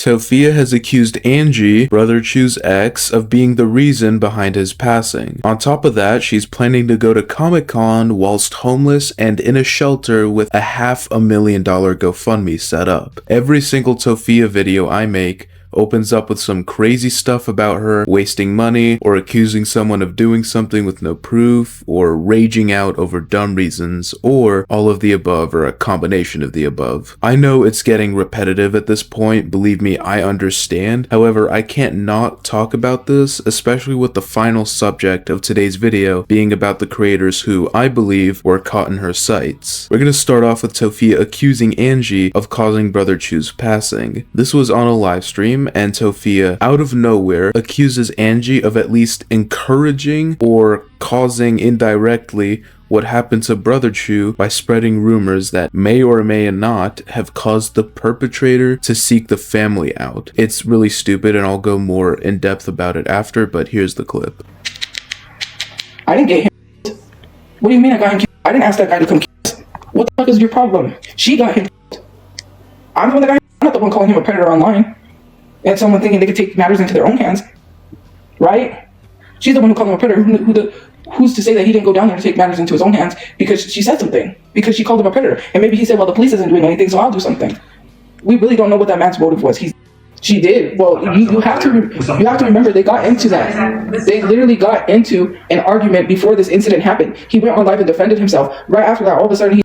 Tophia has accused Angie, brotherchu's ex, of being the reason behind his passing. On top of that, she's planning to go to Comic-Con whilst homeless and in a shelter with a $500,000 GoFundMe set up. Every single Tophia video I make opens up with some crazy stuff about her wasting money, or accusing someone of doing something with no proof, or raging out over dumb reasons, or all of the above, or a combination of the above. I know it's getting repetitive at this point, believe me, I understand. However, I can't not talk about this, especially with the final subject of today's video being about the creators who, I believe, were caught in her sights. We're gonna start off with Tophia accusing Angie of causing brotherchu's passing. This was on a live stream, and Tophia, out of nowhere, accuses Angie of at least encouraging or causing indirectly what happened to brotherchu by spreading rumors that may or may not have caused the perpetrator to seek the family out. It's really stupid, and I'll go more in depth about it after, but here's the clip. I didn't get him. What do you mean I got him? I didn't ask that guy to come. What the fuck is your problem? She got him. I'm the one that got him. I'm not the one calling him a predator online. And someone thinking they could take matters into their own hands, right? She's the one who called him a predator. Who's to say that he didn't go down there to take matters into his own hands because she said something, because she called him a predator, and maybe he said, "Well, the police isn't doing anything, so I'll do something." We really don't know what that man's motive was. She did. Well, you have to remember they got into that. They literally got into an argument before this incident happened. He went on live and defended himself. Right after that, all of a sudden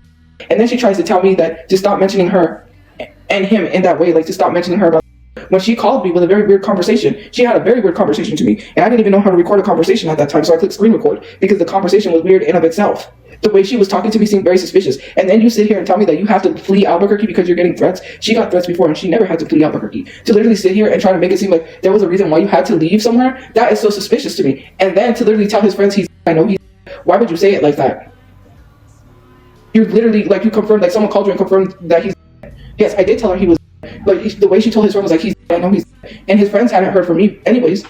and then she tries to tell me that to stop mentioning her and him in that way, like to stop mentioning her about. When she called me with a very weird conversation, she had a very weird conversation to me, and I didn't even know how to record a conversation at that time, so I clicked screen record because the conversation was weird in of itself. The way she was talking to me seemed very suspicious, and then you sit here and tell me that you have to flee Albuquerque because you're getting threats. She got threats before, and she never had to flee Albuquerque. To literally sit here and try to make it seem like there was a reason why you had to leave somewhere, that is so suspicious to me. And then to literally tell his friends why would you say it like that? You're literally, like, you confirmed, like, someone called you and confirmed that he's. Yes, I did tell her he was. But the way she told his friend was like, I know he's, and his friends hadn't heard from me anyways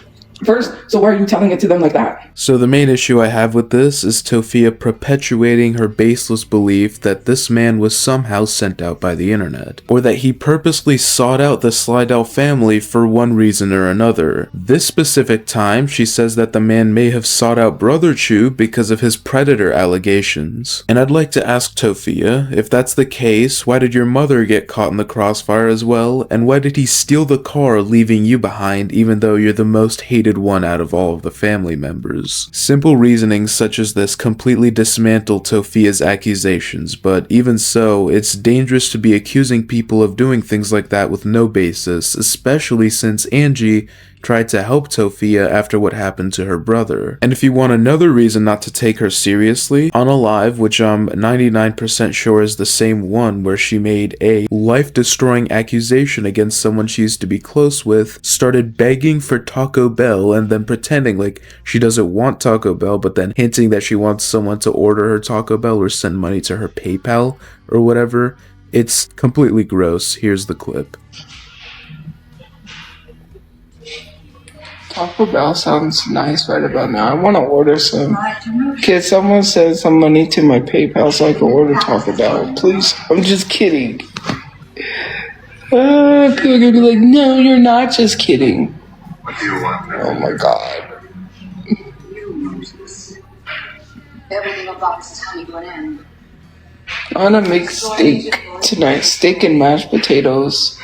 first, so why are you telling it to them like that? So the main issue I have with this is Tophia perpetuating her baseless belief that this man was somehow sent out by the internet, or that he purposely sought out the Slidell family for one reason or another. This specific time, she says that the man may have sought out brotherchu because of his predator allegations. And I'd like to ask Tophia, if that's the case, why did your mother get caught in the crossfire as well, and why did he steal the car leaving you behind even though you're the most hated one out of all of the family members? Simple reasoning such as this completely dismantle Tophia's accusations, but even so, it's dangerous to be accusing people of doing things like that with no basis, especially since Angie tried to help Tophia after what happened to her brother. And if you want another reason not to take her seriously, on a live, which I'm 99% sure is the same one where she made a life-destroying accusation against someone she used to be close with, started begging for Taco Bell and then pretending like she doesn't want Taco Bell, but then hinting that she wants someone to order her Taco Bell or send money to her PayPal or whatever. It's completely gross. Here's the clip. Taco Bell sounds nice right about now. I want to order some. Can someone send some money to my PayPal so I can order Taco Bell, please? I'm just kidding. People are gonna be like, no, you're not just kidding. What do you want? Oh my god. Everything about this is coming to an end. I want to make steak tonight. Steak and mashed potatoes.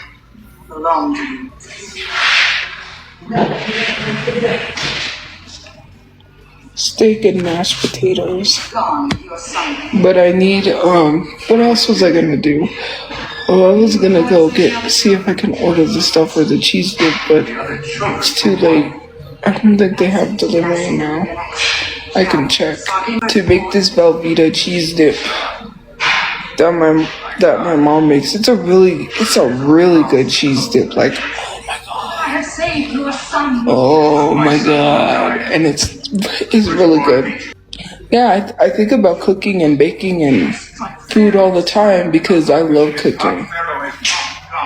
Steak and mashed potatoes. But I need, what else was I gonna do? Oh, I was gonna go see if I can order the stuff for the cheese dip, but it's too late. I don't think they have delivery now. I can check. To make this Velveeta cheese dip that my mom makes, it's a really good cheese dip. Like, oh my god, and it's really good. Yeah, I think about cooking and baking and food all the time because I love cooking.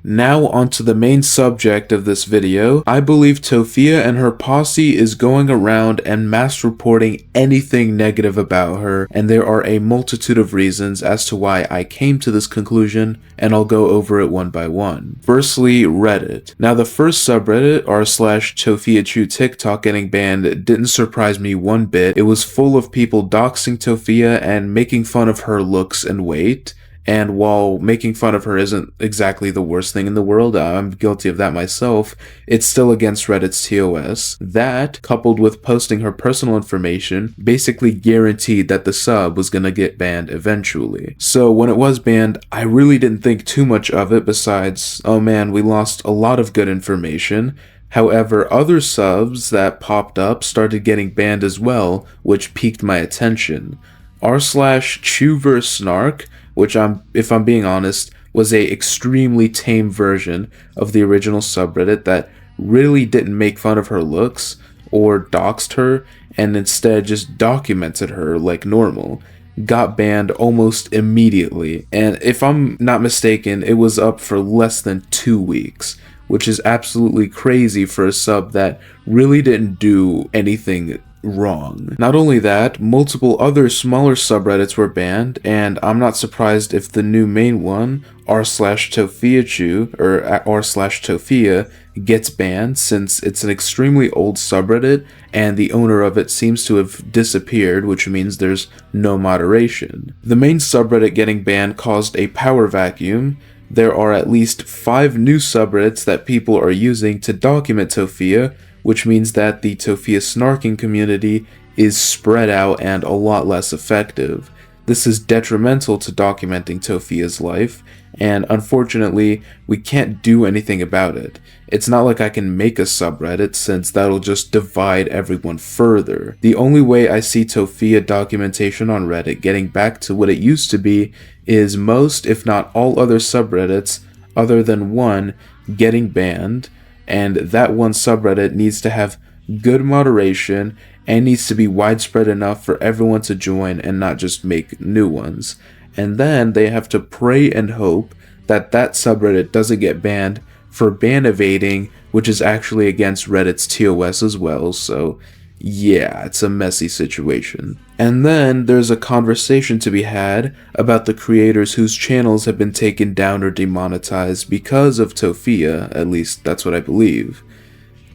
Now onto the main subject of this video. I believe Tophia and her posse is going around and mass reporting anything negative about her, and there are a multitude of reasons as to why I came to this conclusion, and I'll go over it one by one. Firstly, Reddit. Now the first subreddit, r/Tophiachu TikTok getting banned, didn't surprise me one bit. It was full of people doxing Tophia and making fun of her looks and weight. And while making fun of her isn't exactly the worst thing in the world, I'm guilty of that myself, it's still against Reddit's TOS. That, coupled with posting her personal information, basically guaranteed that the sub was gonna get banned eventually. So when it was banned, I really didn't think too much of it besides, oh man, we lost a lot of good information. However, other subs that popped up started getting banned as well, which piqued my attention. r/ChewverSnark, which if I'm being honest, was a extremely tame version of the original subreddit that really didn't make fun of her looks or doxed her, and instead just documented her like normal, got banned almost immediately. And if I'm not mistaken, it was up for less than 2 weeks, which is absolutely crazy for a sub that really didn't do anything wrong. Not only that, multiple other smaller subreddits were banned, and I'm not surprised if the new main one, r/Tophiachu, or r/Tophia, gets banned, since it's an extremely old subreddit and the owner of it seems to have disappeared, which means there's no moderation. The main subreddit getting banned caused a power vacuum. There are at least 5 new subreddits that people are using to document Tophia, which means that the Tophia snarking community is spread out and a lot less effective. This is detrimental to documenting Tophia's life, and unfortunately, we can't do anything about it. It's not like I can make a subreddit, since that'll just divide everyone further. The only way I see Tophia documentation on Reddit getting back to what it used to be is most, if not all other subreddits, other than one, getting banned, and that one subreddit needs to have good moderation and needs to be widespread enough for everyone to join and not just make new ones. And then they have to pray and hope that that subreddit doesn't get banned for ban evading, which is actually against Reddit's TOS as well, so yeah, it's a messy situation. And then there's a conversation to be had about the creators whose channels have been taken down or demonetized because of Tophia, at least that's what I believe.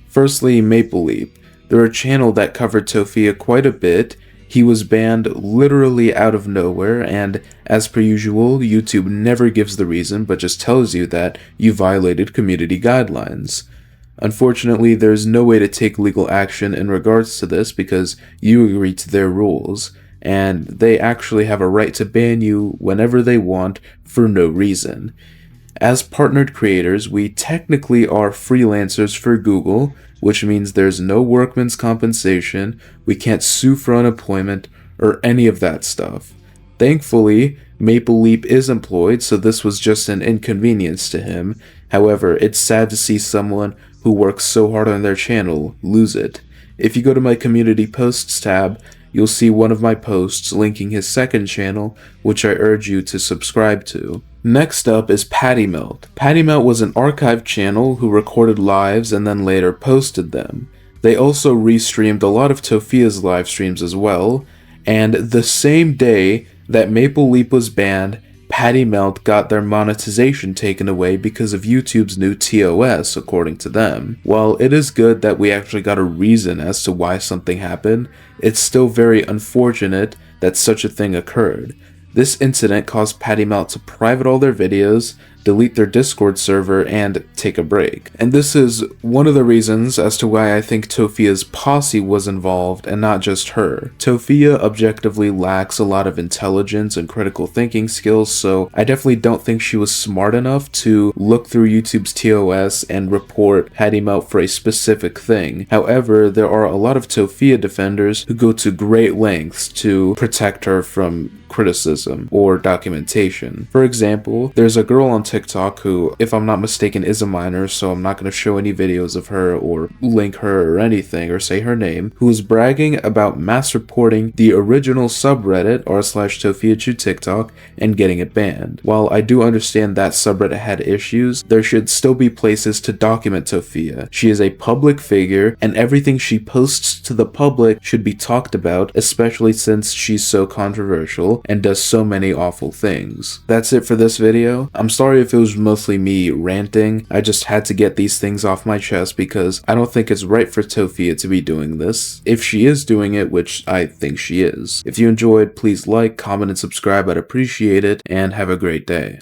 Firstly, Maple Leap. They're a channel that covered Tophia quite a bit. He was banned literally out of nowhere, and as per usual, YouTube never gives the reason but just tells you that you violated community guidelines. Unfortunately, there's no way to take legal action in regards to this because you agree to their rules, and they actually have a right to ban you whenever they want for no reason. As partnered creators, we technically are freelancers for Google, which means there's no workman's compensation, we can't sue for unemployment, or any of that stuff. Thankfully, Maple Leap is employed, so this was just an inconvenience to him. However, it's sad to see someone who works so hard on their channel lose it. If you go to my community posts tab, you'll see one of my posts linking his second channel, which I urge you to subscribe to. Next up is PattyMelt. PattyMelt was an archive channel who recorded lives and then later posted them. They also restreamed a lot of Tophia's live streams as well, and the same day that Maple Leap was banned, PattyMelt got their monetization taken away because of YouTube's new TOS, according to them. While it is good that we actually got a reason as to why something happened, it's still very unfortunate that such a thing occurred. This incident caused PattyMelt to private all their videos, delete their Discord server, and take a break. And this is one of the reasons as to why I think Tophia's posse was involved and not just her. Tophia objectively lacks a lot of intelligence and critical thinking skills, so I definitely don't think she was smart enough to look through YouTube's TOS and report PattyMelt for a specific thing. However, there are a lot of Tophia defenders who go to great lengths to protect her from criticism or documentation. For example, there's a girl on TikTok who, if I'm not mistaken, is a minor, so I'm not going to show any videos of her or link her or anything or say her name, who is bragging about mass reporting the original subreddit r/Tophiachu TikTok and getting it banned. While I do understand that subreddit had issues, there should still be places to document Tophia. She is a public figure, and everything she posts to the public should be talked about, especially since she's so controversial and does so many awful things. That's it for this video. I'm sorry if it was mostly me ranting. I just had to get these things off my chest because I don't think it's right for Tophia to be doing this, if she is doing it, which I think she is. If you enjoyed, please like, comment, and subscribe. I'd appreciate it, and have a great day.